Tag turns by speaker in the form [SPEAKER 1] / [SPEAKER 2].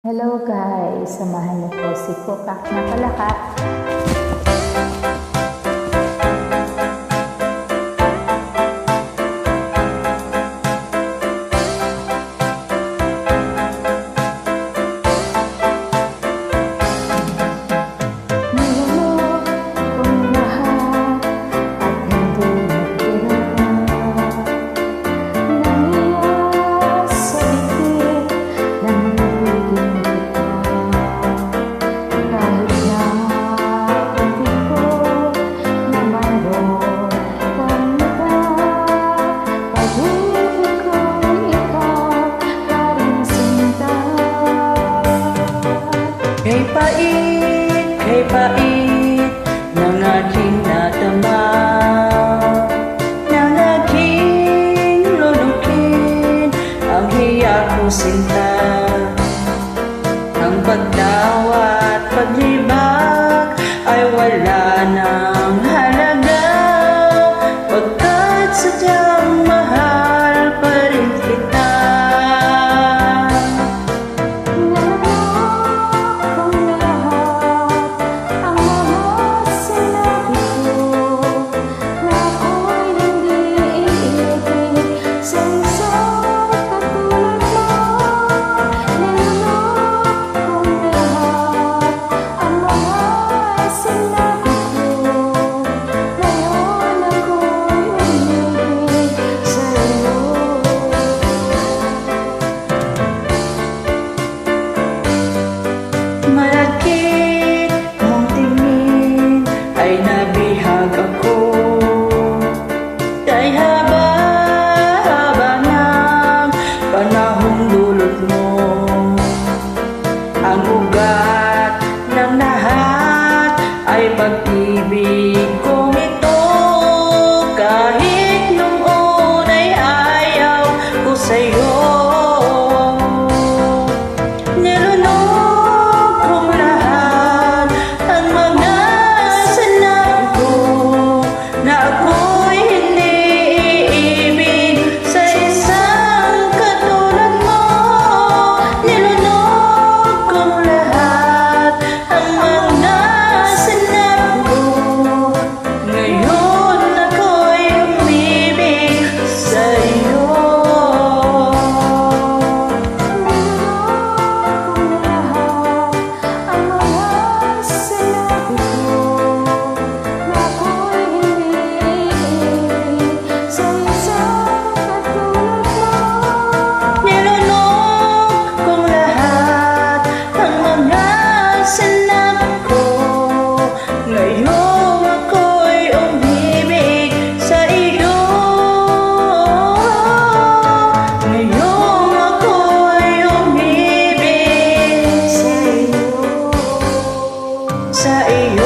[SPEAKER 1] Hello guys! Samahan niyo po si Kukak na Palaka.
[SPEAKER 2] Kay pait ng aking natama, ng aking lulukin ang hiya ko sinta. Ang pagtawa at paglibak ay wala nang halaga, pagkat sadyang mahal pa rin kita. Malagkit mong tingin ay nabihag ako, kay haba-haba ng panahong dulot mo. Ang ugat ng lahat ay pag-ibig kong ito, kahit nung una'y ayaw ko sa'yo. Sa iyo